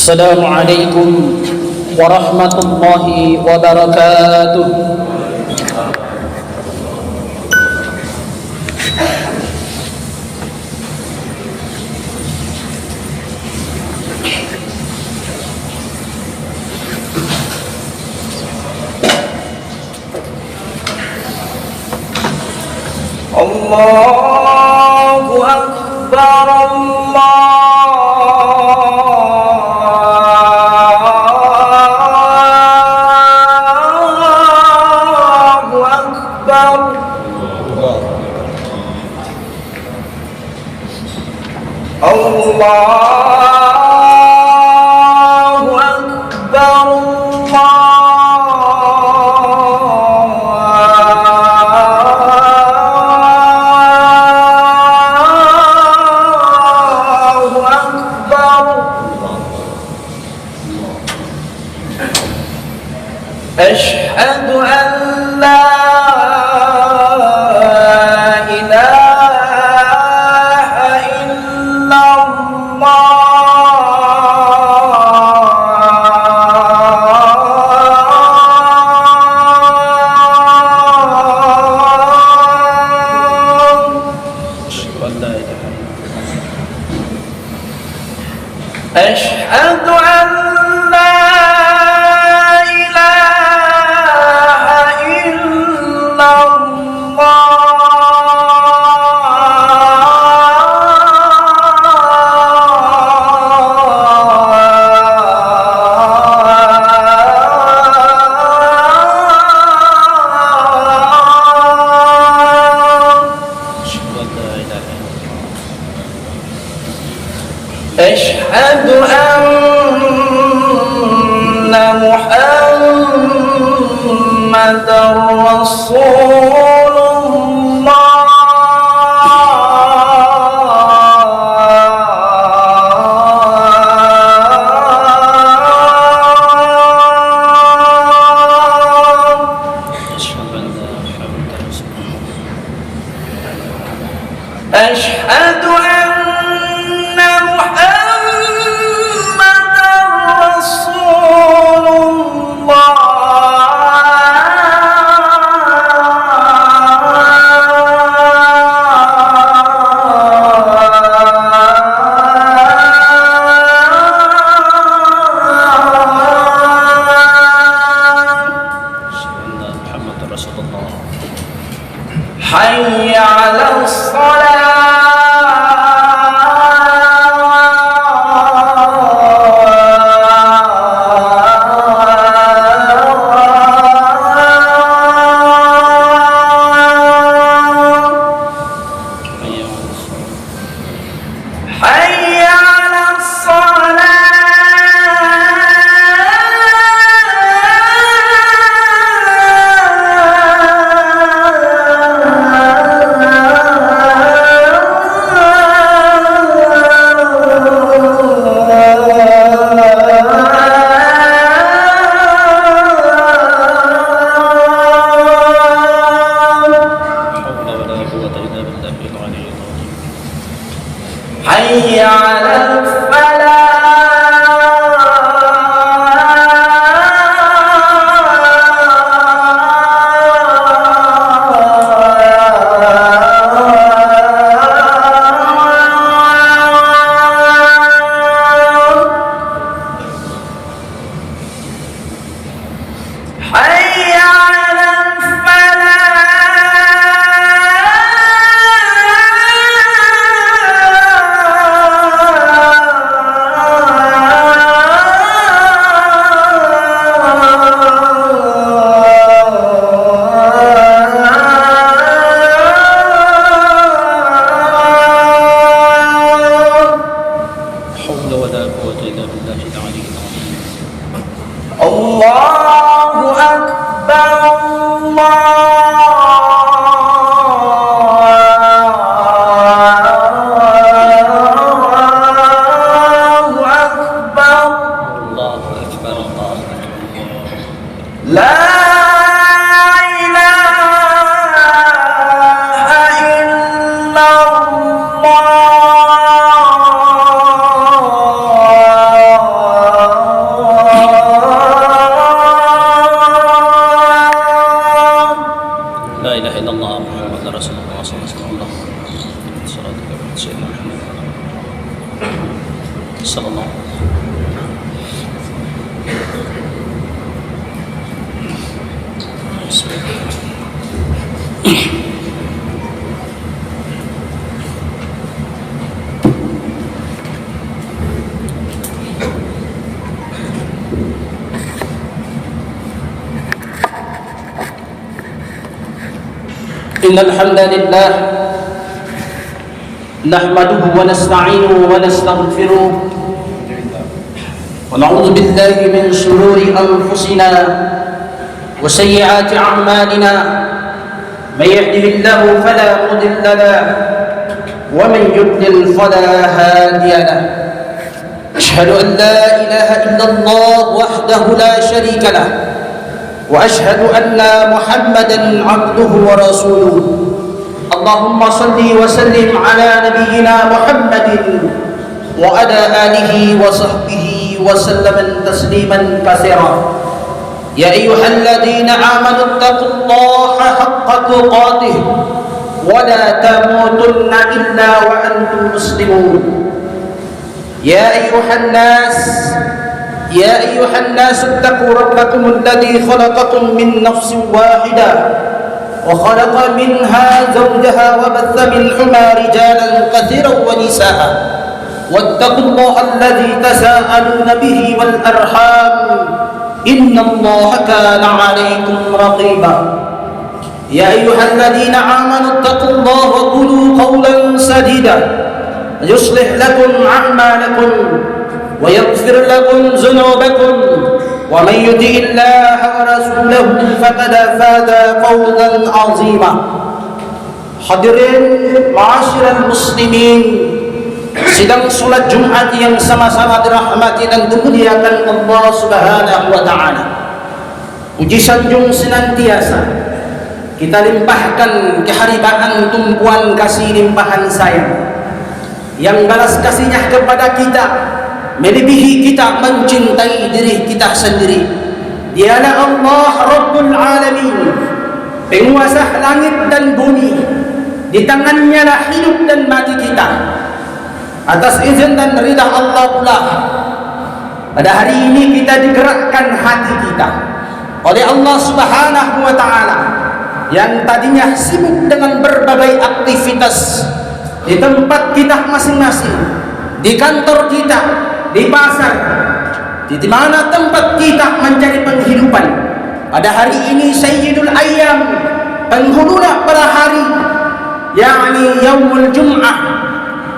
السلام عليكم ورحمة الله وبركاته. الله أكبر أشهد أن لا إله إلا أشهد أن أشهد أن محمدًا رسول الله. أشهد أن محمدًا رسول الله. حي على الصلاة. حي على حي على الفلاح. حي على الفلاح. illallah Muhammadar Rasulullah sallallahu alaihi wasallam. Sallallahu إن الحمد لله نحمده ونستعينه ونستغفره ونعوذ بالله من شرور أنفسنا وسيئات أعمالنا من يهده الله فلا مضل له ومن يضلل فلا هادي له أشهد أن لا إله إلا الله وحده لا شريك له وأشهد أن محمدًا عبده ورسوله اللهم صل وسلم على نبينا محمد وعلى آله وصحبه وسلم تسليما كثيرا يا أيها الذين آمنوا اتقوا الله حق تقاته ولا تموتن إلا وأنتم مسلمون يا أيها الناس اتقوا ربكم الذي خلقكم من نفس واحدة وخلق منها زوجها وبث منهما رجالا كثيرا ونساء واتقوا الله الذي تساءلون به والأرحام إن الله كان عليكم رقيبا يا أيها الذين آمنوا اتقوا الله وقولوا قولا سديدا يصلح لكم أعمالكم ويغفر لكم ذنوبكم ومن يطع الله ورسوله فقد فاز فوزا عظيما. Hadirin ma'asyiral muslimin, sidang salat Jumat yang sama-sama dirahmati dan dimuliakan Allah Subhanahu wa taala. Puji sanjung senantiasa kita limpahkan keharibaan tumpuan kasih limpahan sayang yang balas kasihnya kepada kita melebihi kita mencintai diri kita sendiri. Dialah Allah Rabbul Alamin, penguasa langit dan bumi. Di tangannya lah hidup dan mati kita. Atas izin dan ridha Allah pula pada hari ini kita digerakkan hati kita oleh Allah Subhanahu wa taala yang tadinya sibuk dengan berbagai aktivitas di tempat kita masing-masing, di kantor kita, di pasar, di mana tempat kita mencari penghidupan. Pada hari ini Sayyidul Ayyam, penghulu pada hari, yakni Yaumul Jum'ah,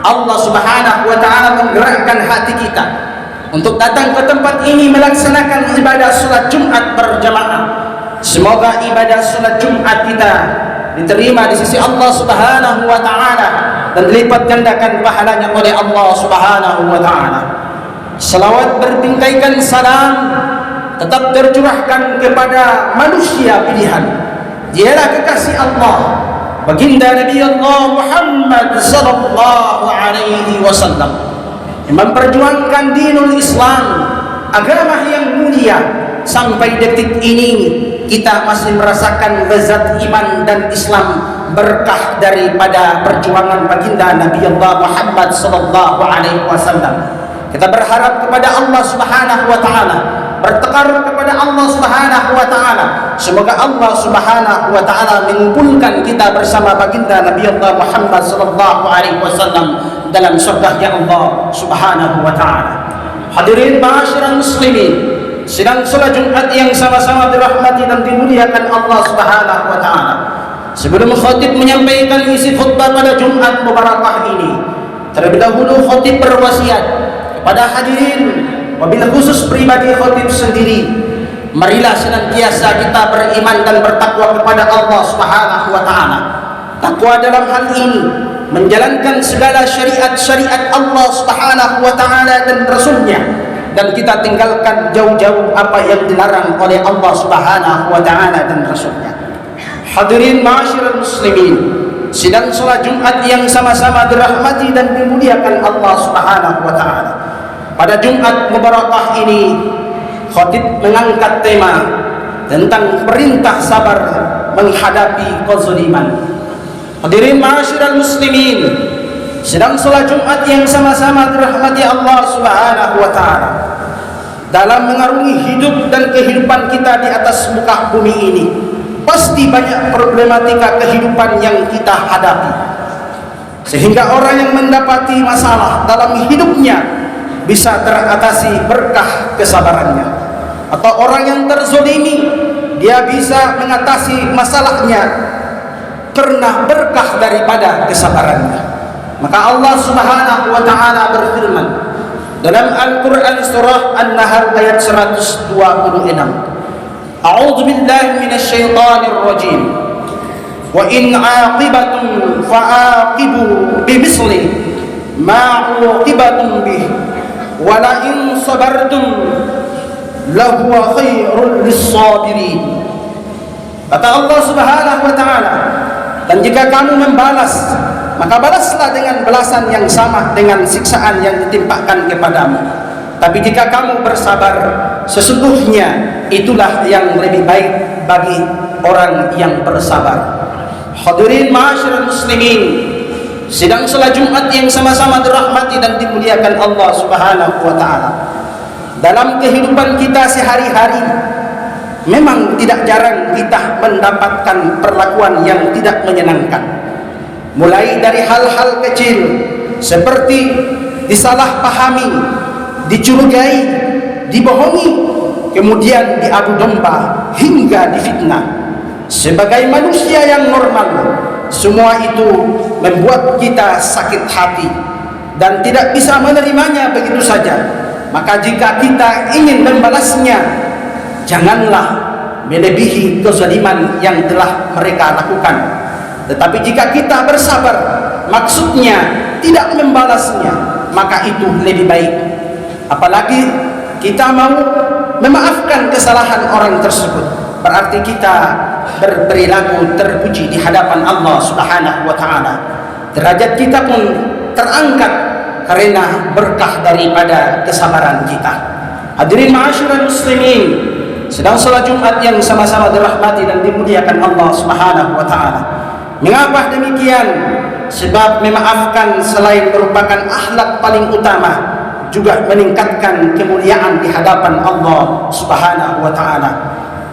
Allah Subhanahu wa taala menggerakkan hati kita untuk datang ke tempat ini melaksanakan ibadah salat Jumat berjamaah. Semoga ibadah salat Jumat kita diterima di sisi Allah Subhanahu wa taala dan dilipat gandakan pahalanya oleh Allah Subhanahu wa taala. Salawat bertingkaikan salam tetap tercurahkan kepada manusia pilihan. Dialah kekasih Allah, baginda Nabi Allah Muhammad sallallahu alaihi wasallam, yang memperjuangkan dinul Islam, agama yang mulia. Sampai detik ini kita masih merasakan lezat iman dan Islam berkah daripada perjuangan baginda Nabi Allah Muhammad sallallahu alaihi wasallam. Kita berharap kepada Allah Subhanahu wa taala, bertekar kepada Allah Subhanahu wa taala, semoga Allah Subhanahu wa taala mengumpulkan kita bersama baginda Nabi Allah Muhammad sallallahu alaihi wasallam dalam surga-Nya Allah Subhanahu wa taala. Hadirin ma'asyiral muslimin, sidang salat Jumat yang sama-sama dirahmati dan dimuliakan Allah Subhanahu wa taala. Sebelum khatib menyampaikan isi khutbah pada Jumat mubarakah ini, terlebih dahulu khatib berwasiat kepada hadirin, wabil khusus pribadi khatib sendiri, marilah senantiasa kita beriman dan bertakwa kepada Allah Subhanahu wa taala. Takwa dalam hal ini menjalankan segala syariat-syariat Allah Subhanahu wa taala dan Rasulnya, dan kita tinggalkan jauh-jauh apa yang dilarang oleh Allah Subhanahu wa taala dan Rasulnya. Hadirin ma'asyiral muslimin, sidang salat Jumat yang sama-sama dirahmati dan dimuliakan Allah Subhanahu wa taala. Pada Jumat mubarakah ini, khatib mengangkat tema tentang perintah sabar menghadapi kezaliman. Hadirin ma'asyiral muslimin, sedang salat Jumat yang sama-sama dirahmati Allah Subhanahu wa taala. Dalam mengarungi hidup dan kehidupan kita di atas muka bumi ini, pasti banyak problematika kehidupan yang kita hadapi. Sehingga orang yang mendapati masalah dalam hidupnya bisa teratasi berkah kesabarannya. Atau orang yang terzolimi, dia bisa mengatasi masalahnya karena berkah daripada kesabarannya. Maka Allah Subhanahu wa taala berfirman dalam Al-Qur'an surah An-Nahl ayat 126. A'udzu billahi minasyaitonir rajim. Wa in 'aqibatum fa'aqibu bimisli ma 'uqibatum bih wa la in sabartum lahuwa khairul lis-sabirin. Kata Allah Subhanahu wa taala, dan jika kamu membalas, maka balaslah dengan balasan yang sama dengan siksaan yang ditimpakan kepadamu. Tapi jika kamu bersabar, sesungguhnya itulah yang lebih baik bagi orang yang bersabar. Hadirin ma'asyiral muslimin, sidang salat Jumat yang sama-sama dirahmati dan dimuliakan Allah Subhanahu wa taala. Dalam kehidupan kita sehari-hari, memang tidak jarang kita mendapatkan perlakuan yang tidak menyenangkan. Mulai dari hal-hal kecil seperti disalahpahami, dicurigai, dibohongi, kemudian diadu domba hingga difitnah. Sebagai manusia yang normal, semua itu membuat kita sakit hati dan tidak bisa menerimanya begitu saja. Maka jika kita ingin membalasnya, janganlah melebihi kezaliman yang telah mereka lakukan. Tetapi jika kita bersabar, maksudnya tidak membalasnya, maka itu lebih baik. Apalagi kita mau memaafkan kesalahan orang tersebut, berarti kita berperilaku terpuji di hadapan Allah Subhanahu wa taala. Derajat kita pun terangkat karena berkah daripada kesabaran kita. Hadirin ma'asyiral muslimin, sedang salat Jumat yang sama-sama dirahmati dan dimuliakan Allah Subhanahu wa taala. Mengapa demikian? Sebab memaafkan selain merupakan akhlak paling utama, juga meningkatkan kemuliaan di hadapan Allah Subhanahu wa taala.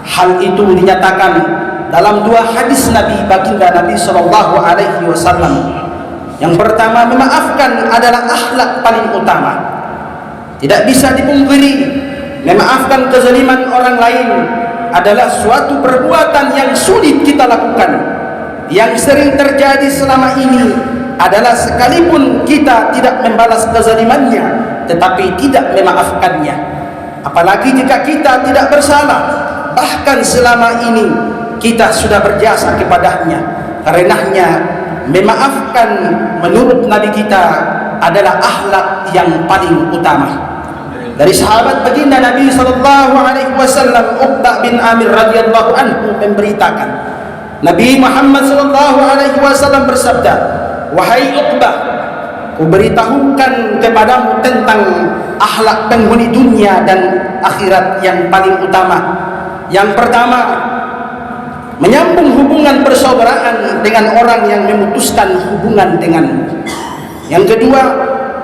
Hal itu dinyatakan dalam dua hadis Nabi baginda Nabi sallallahu alaihi wasallam. Yang pertama, memaafkan adalah akhlak paling utama. Tidak bisa dipungkiri, memaafkan kezaliman orang lain adalah suatu perbuatan yang sulit kita lakukan. Yang sering terjadi selama ini adalah sekalipun kita tidak membalas kezalimannya, tetapi tidak memaafkannya. Apalagi jika kita tidak bersalah, bahkan selama ini kita sudah berjasa kepadanya. Karenanya memaafkan menurut Nabi kita adalah akhlak yang paling utama. Dari sahabat baginda Nabi sallallahu alaihi wasallam, Uqbah bin Amir radhiyallahu anhu memberitakan, Nabi Muhammad sallallahu alaihi wasallam bersabda, "Wahai Uqbah, kuberitahukan kepadamu tentang akhlak penghuni dunia dan akhirat yang paling utama. Yang pertama, menyambung hubungan persaudaraan dengan orang yang memutuskan hubungan denganmu. Yang kedua,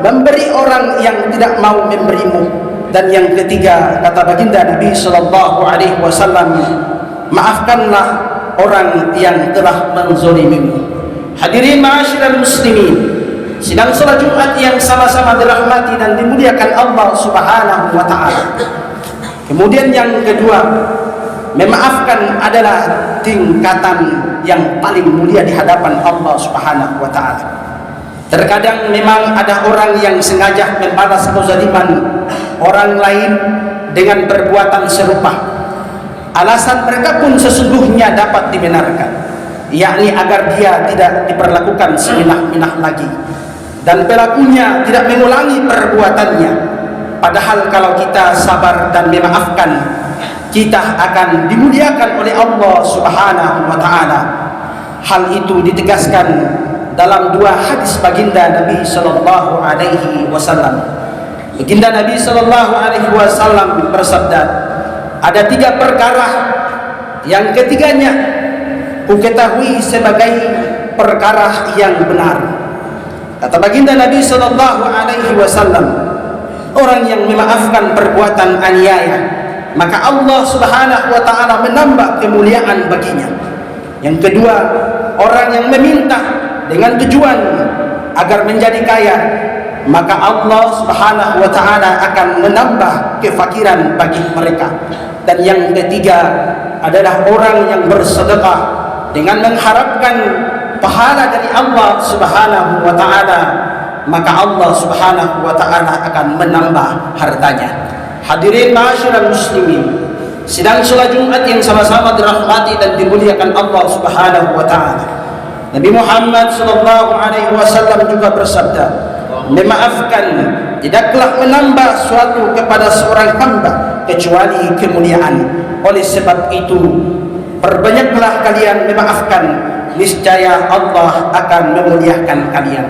memberi orang yang tidak mau memberimu. Dan yang ketiga, kata baginda Nabi sallallahu alaihi wasallam, maafkanlah orang yang telah menzalimimu." Hadirin ma'asyiral muslimin, sidang salat Jumat yang sama-sama dirahmati dan dimuliakan Allah Subhanahu wa taala. Kemudian yang kedua, memaafkan adalah tingkatan yang paling mulia di hadapan Allah Subhanahu wa taala. Terkadang memang ada orang yang sengaja membalas kezaliman orang lain dengan perbuatan serupa. Alasan mereka pun sesungguhnya dapat dibenarkan, yakni agar dia tidak diperlakukan seminah-minah lagi dan pelakunya tidak mengulangi perbuatannya. Padahal kalau kita sabar dan memaafkan, kita akan dimuliakan oleh Allah Subhanahu wa taala. Hal itu ditegaskan dalam dua hadis baginda Nabi sallallahu alaihi wasallam. Baginda Nabi sallallahu alaihi wasallam bersabda, ada tiga perkara yang ketiganya kuketahui sebagai perkara yang benar. Kata baginda Nabi SAW, orang yang memaafkan perbuatan aniaya, maka Allah Subhanahu wa ta'ala menambah kemuliaan baginya. Yang kedua, orang yang meminta dengan tujuan agar menjadi kaya, maka Allah Subhanahu wa ta'ala akan menambah kefakiran bagi mereka. Dan yang ketiga adalah orang yang bersedekah dengan mengharapkan pahala dari Allah Subhanahu wa ta'ala, maka Allah Subhanahu wa ta'ala akan menambah hartanya. Hadirin ma'asyiral muslimin, sidang salat Jumat yang sama-sama dirahmati dan dimuliakan Allah Subhanahu wa ta'ala, Nabi Muhammad sallallahu alaihi wasallam juga bersabda, memaafkan tidaklah menambah suatu kepada seorang hamba kecuali kemuliaan. Oleh sebab itu, perbanyaklah kalian memaafkan, niscaya Allah akan memuliakan kalian.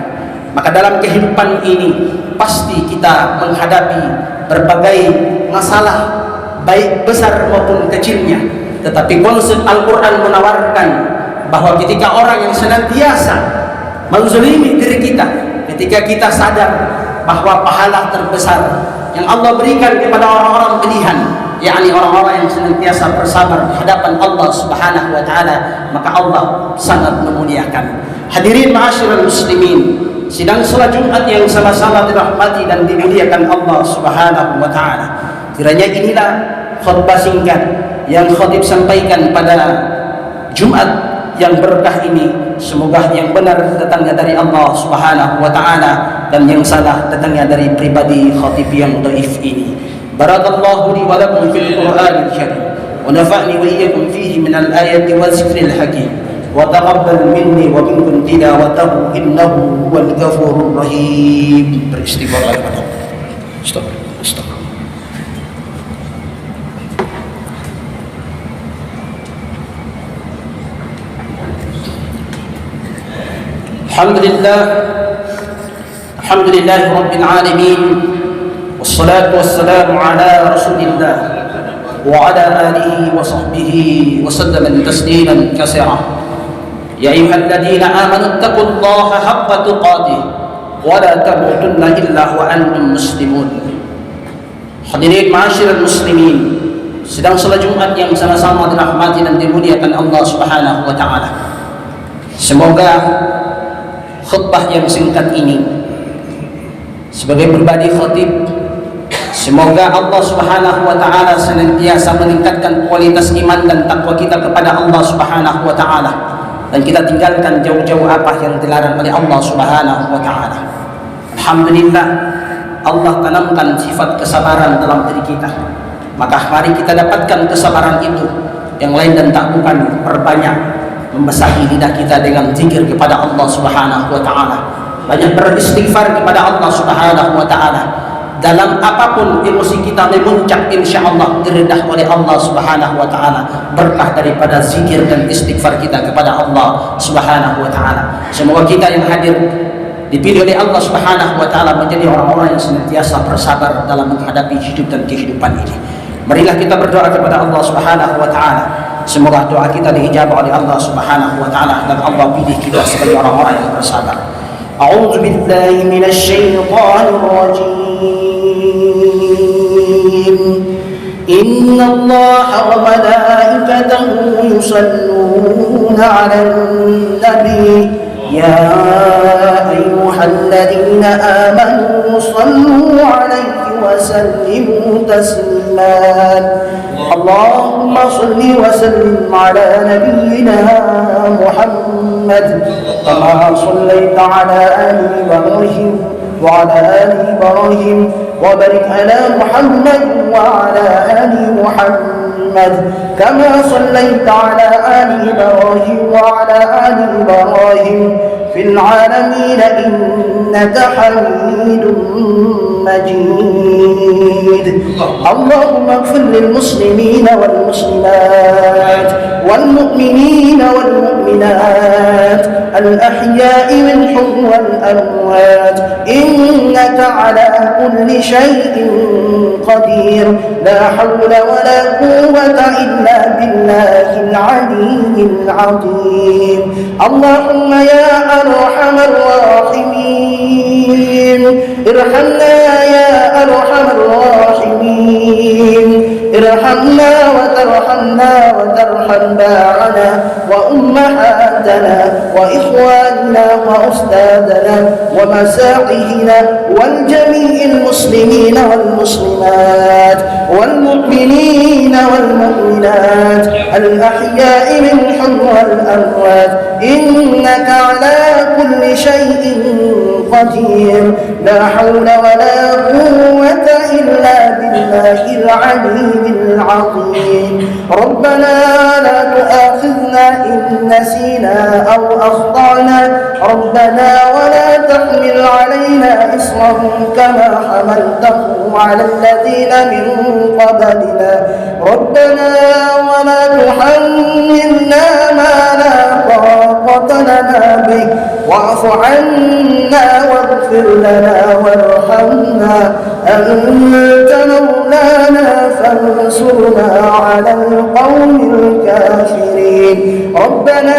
Maka dalam kehidupan ini pasti kita menghadapi berbagai masalah, baik besar maupun kecilnya. Tetapi konsep Al-Quran menawarkan bahwa ketika orang yang senantiasa menzalimi diri kita, ketika kita sadar bahwa pahala terbesar yang Allah berikan kepada orang-orang pilihan, yakni orang-orang yang senantiasa bersabar di hadapan Allah Subhanahu wa ta'ala, maka Allah sangat memuliakan. Hadirin ma'asyiral muslimin, sidang salat Jumat yang sama-sama dirahmati dan dimuliakan Allah Subhanahu wa ta'ala, kiranya inilah khutbah singkat yang khatib sampaikan pada Jumat yang berkah ini. Semoga yang benar datangnya dari Allah Subhanahu wa ta'ala dan yang salah datangnya dari pribadi khatib yang dhaif ini. Barakallahu li wa lakum fil Qur'anil Karim wa nafa'ni wa iyyakum fihi min al-ayati wa zikril hakim wa taqabbal minni wa minkum tilawatahu innahu huwal ghafurur rahim. Beristighfar kepada Allah. Astagfirullah. Alhamdulillah Rabbil Alamin, wassalatu wassalamu ala Rasulillah wa ala alihi wa sahbihi wa sallam tasliman katsira. Ya ayyuhalladzina amanu taqullaha haqqa tuqatih wa la tamutunna illa wa antum muslimun. Hadirin ma'asyiral muslimin, sedang salat Jumat yang sama-sama dirahmati dan dimuliakan Allah Subhanahu wa ta'ala. Semoga khutbah yang singkat ini sebagai pribadi khatib, semoga Allah Subhanahu wa ta'ala senantiasa meningkatkan kualitas iman dan takwa kita kepada Allah Subhanahu wa ta'ala, dan kita tinggalkan jauh-jauh apa yang dilarang oleh Allah Subhanahu wa ta'ala. Alhamdulillah, Allah tanamkan sifat kesabaran dalam diri kita, maka mari kita dapatkan kesabaran itu. Yang lain dan tak bukan perbanyak membasahi lidah kita dengan zikir kepada Allah Subhanahu wa ta'ala, banyak beristighfar kepada Allah Subhanahu wa ta'ala. Dalam apapun emosi kita memuncak, insyaallah diredah oleh Allah Subhanahu wa ta'ala berkah daripada zikir dan istighfar kita kepada Allah Subhanahu wa ta'ala. Semoga kita yang hadir dipilih oleh Allah Subhanahu wa ta'ala menjadi orang-orang yang senantiasa bersabar dalam menghadapi hidup dan kehidupan ini. Marilah kita berdoa kepada Allah Subhanahu wa ta'ala, semoga doa kita diijabah oleh Allah Subhanahu wa ta'ala dan Allah pilih kita sebagai orang-orang yang bersabar. A'udzu billahi minasy syaithanir rajim. Innallaha wa malaikatahu yusalluna 'alan nabi ya ayyuhalladzina amanu sallu 'alaihi wa sallimu taslima. اللهم صل وسلم على نبينا محمد كما صليت على آل إبراهيم وعلى آل إبراهيم وبارك على محمد وعلى آل محمد كما صليت على آل إبراهيم وعلى آل إبراهيم في العالمين إنك حميد مجيد. اللهم اغفر للمسلمين والمسلمات والمؤمنين والمؤمنات الأحياء منهم والأموات إنك على كل شيء قدير. لا حول ولا قوة إلا بالله العلي العظيم. اللهم يا أرحم الراحمين ارحمنا يا أرحم الراحمين. ارحمنا وترحمنا وترحم باعنا وأمهاتنا وإخواننا وأستاذنا ومساعينا والجميع المسلمين والمسلمات والمؤمنين والمؤمنات الأحياء منهم والأموات إنك على كل شيء قدير. لا حول ولا قوة إلا بالله العلي العظيم. ربنا لا تؤاخذنا إن نسينا أو أخطأنا ربنا ولا تحمل علينا إصرا كما حملته على الذين من قبلنا ربنا ولا تحملنا ما لا طاقة لنا به واعف عنا واغفر لنا وارحمنا أنت مولانا فانصرنا على القوم الكافرين. ربنا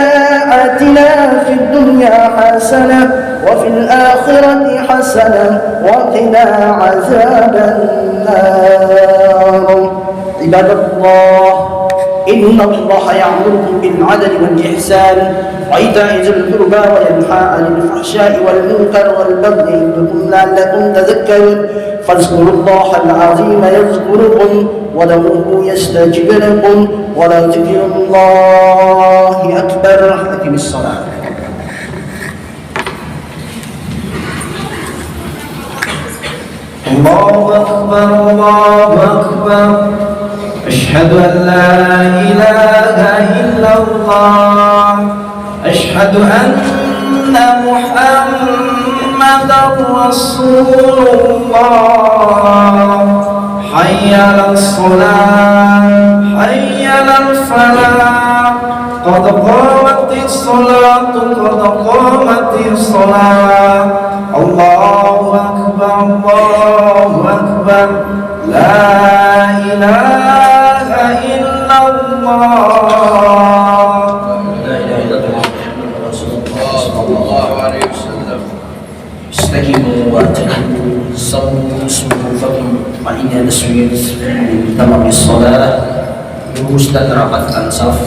آتنا في الدنيا حسنة وفي الآخرة حسنة وقنا عذاب النار. عباد الله إن الله يأمركم بالعدل والإحسان وإيتاء ذي القربى وينهى عن الفحشاء والمنكر والبغي يعظكم لعلكم تذكرون. فاذكروا الله العظيم يذكركم ودعوه يستجب لكم ولذكر الله أكبر. أقم الصلاة. الله أكبر الله أكبر. أشهد أن لا إله إلا الله. أشهد أن محمدا رسول الله. حي على الصلاة حي على الفلاح قد قامت الصلاة قد قامت الصلاة. الله أكبر الله أكبر. لا إله إلا الله. لا إله إلا الله محمد رسول الله صلى الله عليه وسلم. استقيموا واعتدلوا سووا صفوفكم فإن تسوية تمام الصلاة. Lurus dan rapatkan saf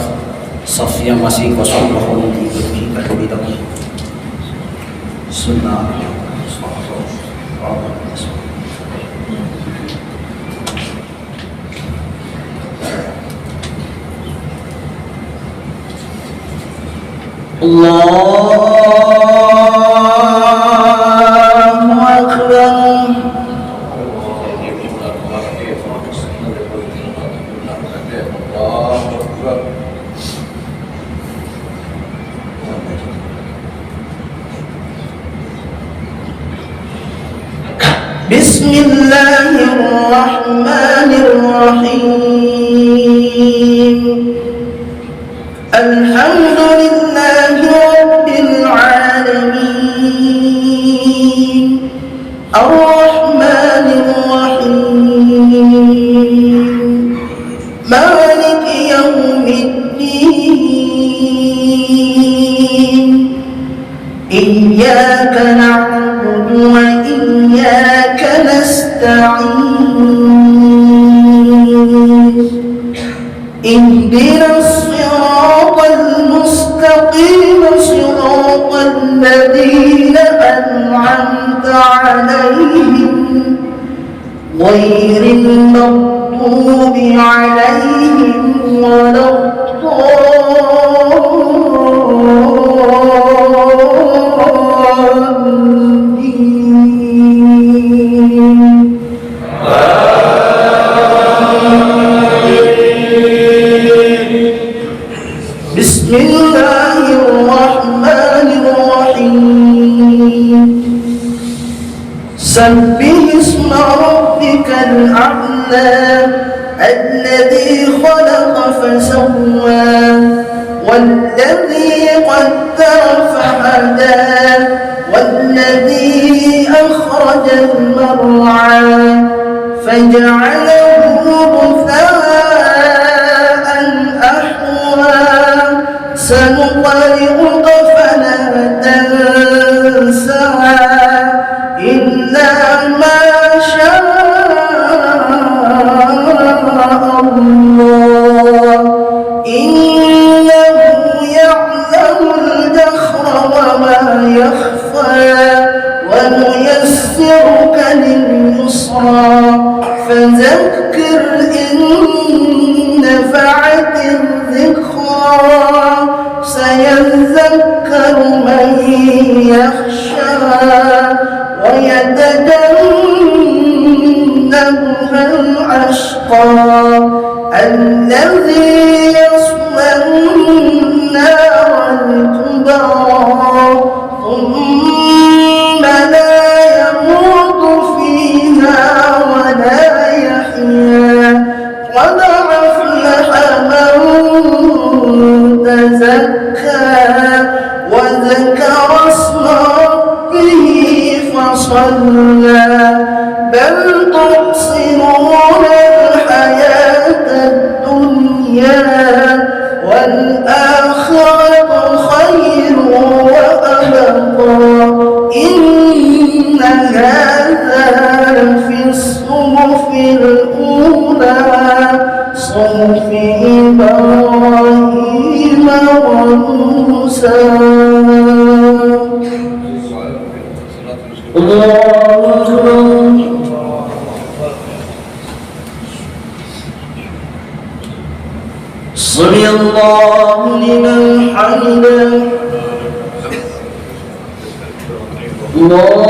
yang masih kosong mohon dibersihkan terlebih dahulu. Sunnah. Allahu Akbar. Bismillahirrahmanirrahim. Alhamdulillahi Rabbil Alamin. Ar-Rahmanir Rahim. Maliki Yawmiddin. Iyyaka na'budu wa iyyaka nasta'in. اهدنا الصراط المستقيم صراط الذين أنعمت عليهم غير المغضوب عليهم ولا سبح اسم ربك الأعلى الذي خلق فسوى والذي قدر فهدى والذي أخرج المرعى فجعله غثاء أحوى سنقرئك فلا تنسى إلا ما شاء الله إنه يعلم الجهر وما يخفى ونيسرك لليسرى فذكر إن نفعت الذكرى سيذكر من يخشى ويتجنبها الأشقى الذي يصلى النار الكبرى ثم لا يموت فيها ولا يحيا قد أفلح من تزكى وذكر اسم ربه فصلى بل تحسنون الحياة الدنيا والآخرة خير وأبقى إن هذا لفي الصحف الأولى صحف إبراهيم وموسى. سمع الله لمن حمده الله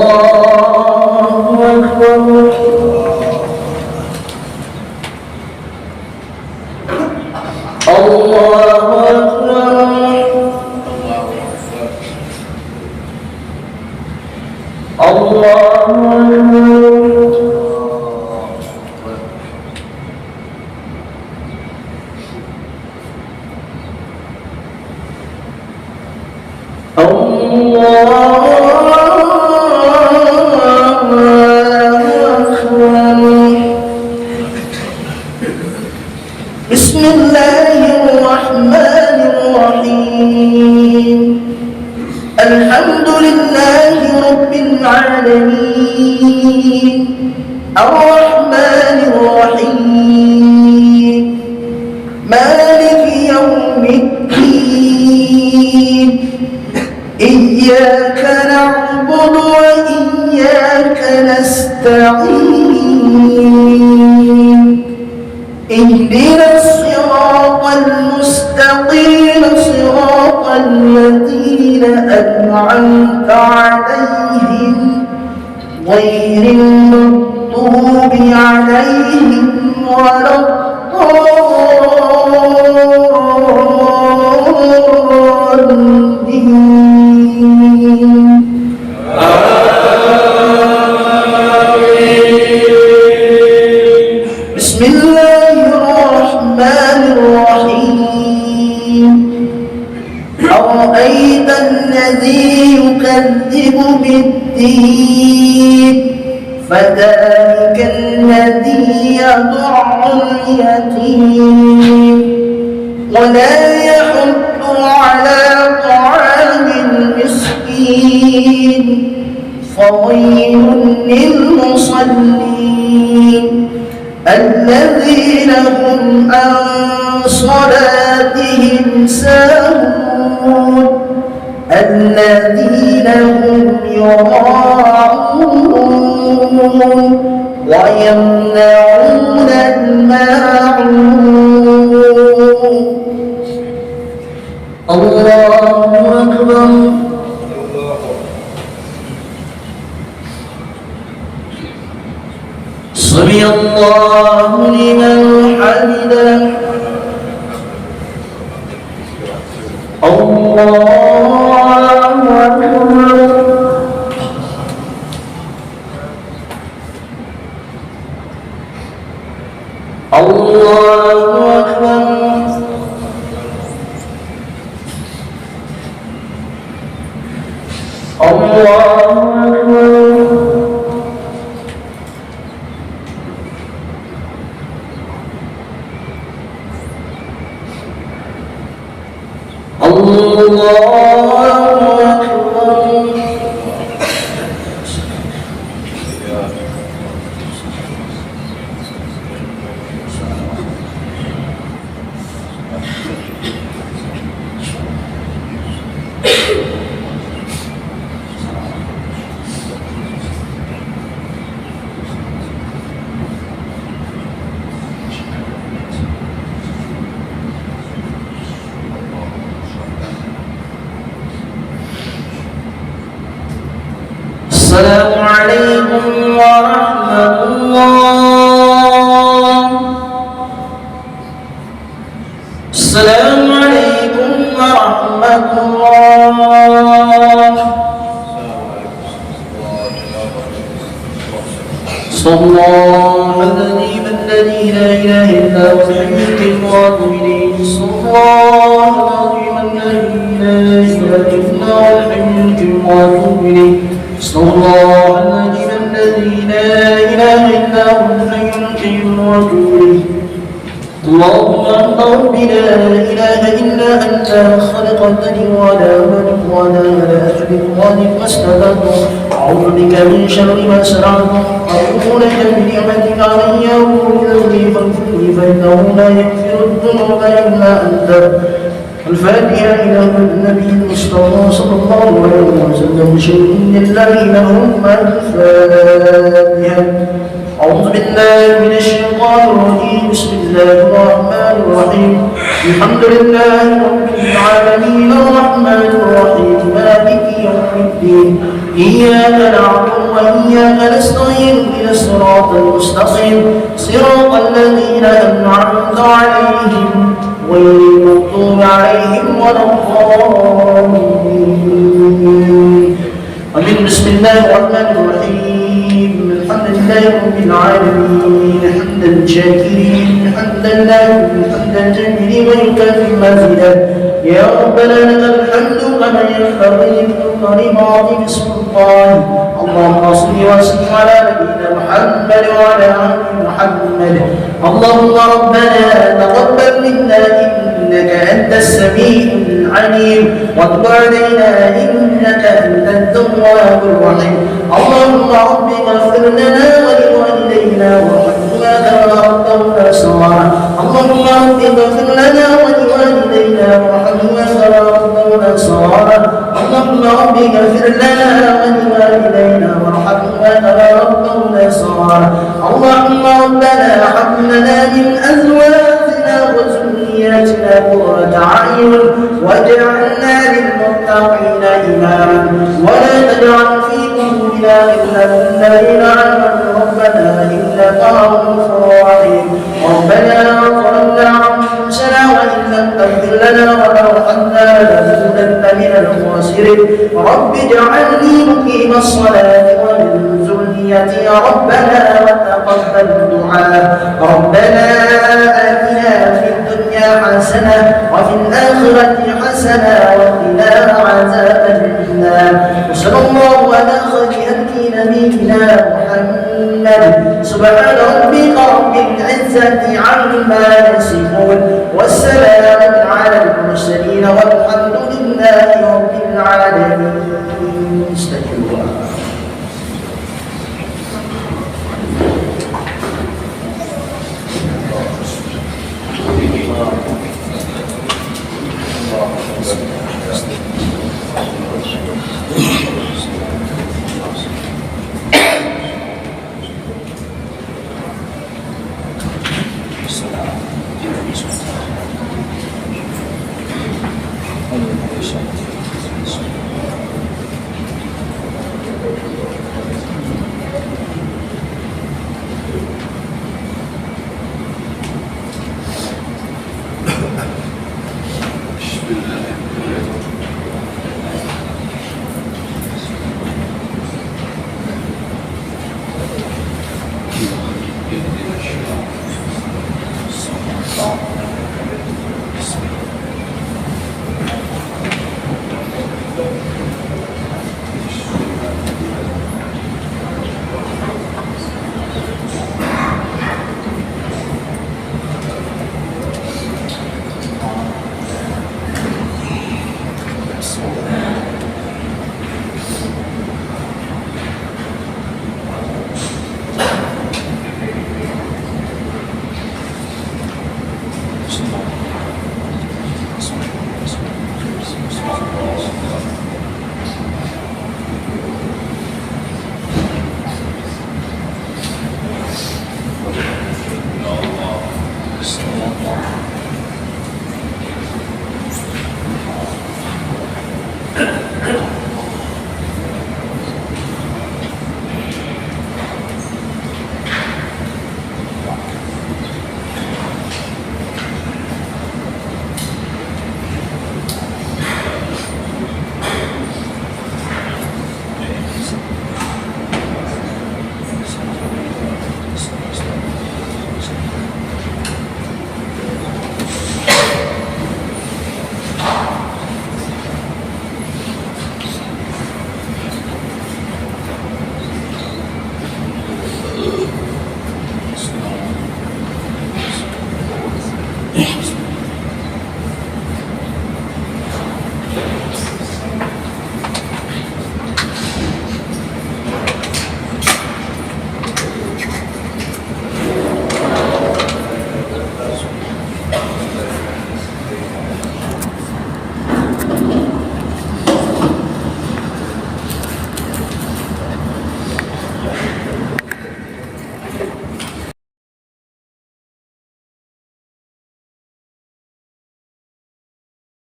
أكبر الله بسم الله الرحمن الرحيم الحمد لله رب العالمين الرحمن الرحيم مالك يوم الدين إياك نعبد وإياك نستعين اهدنا الصراط المستقيم صراط الذين أنعمت عليهم غير المغضوب عليهم ولا الضالين. بسم الله الرحمن الرحيم أرأيت الذي يكذب بالدين فذلك الذي يدع اليتيم ولا يحض على طعام المسكين فويل للمصلين الذين هم عن صلاتهم ساهون الذين هم يراءون ويمنعون الماعون. الله أكبر. سمع الله لمن حمده الله أكبر. السلام عليكم ورحمة الله. السلام عليكم ورحمة الله. صلى الله الذي الذي لا إله إلا هو الحي القيوم وأتوب إليه. صلى الله العظيم الذي لا إله إلا هو الحي القيوم وأتوب إليه. صلى الله العظيم الذي لا إله إلا هو الحي القيوم وأتوب إليه. اللهم أنت ربي لا إله إلا أنت خلقتني ولا أملك ولا أجد ظالم ما استبدت. أعوذ بك من شر ما صنعت. أعوذ لك بنعمتك علي وبذنبي فاغفر لي فإنه لا يغفر الذنوب إلا أنت. الفاتحة إلى النبي المصطفى صلى الله عليه وسلم. شيء للذين هم الفاتحة. أعوذ بالله من الشيطان الرجيم. بسم الله الرحمن الرحيم. الحمد لله رب العالمين الرحمن الرحيم مالك يوم الدين. إياك نعبد وإياك نستعين اهدنا الصراط المستقيم صراط الذين أنعمت عليهم غير المغضوب عليهم ولا الضالين. آمين. بسم الله الرحمن الرحيم. الحمد لله رب العالمين حمدا شاكرين حمدا لاهين حمدا جميل ويكافئ مزيدا. يا ربنا لك الحمد كما ينبغي لكرم عظيم سلطان. اللهم صل وسلم على نبينا محمد وعلى ال محمد. اللهم ربنا تقبل منا انك انت السميع العليم وتب علينا انك انت التواب الرحيم. اللهم رب اغفر لنا ولوالدينا وارحمنا كما ربونا صغارا. اللهم رب اغفر لنا ولوالدينا وارحمنا كما ربونا صغارا. اللهم رب اغفر لنا ولوالدينا وارحمنا كما ربونا صغارا. اللهم ربنا هب لنا من ازواجنا وذرياتنا قرة اعين واجعلنا للمتقين اماما ولا تجعل في قلوبنا غلا للذين امنوا ربنا انك رؤوف رحيم. ربنا ظلمنا انفسنا وان لم تغفر لنا وترحمنا لنكونن من الخاسرين. رب اجعلني مقيم الصلاة ومن ذريتي ربنا وتقبل دعاء. ربنا آتنا في الدنيا حسنة وفي الآخرة حسنة وقنا عذاب النار. وصلى الله على خير نبينا محمد. سبحان ربك رب العزة عما يصفون والسلام على المرسلين والحمد لله رب العالمين. استغفر الله.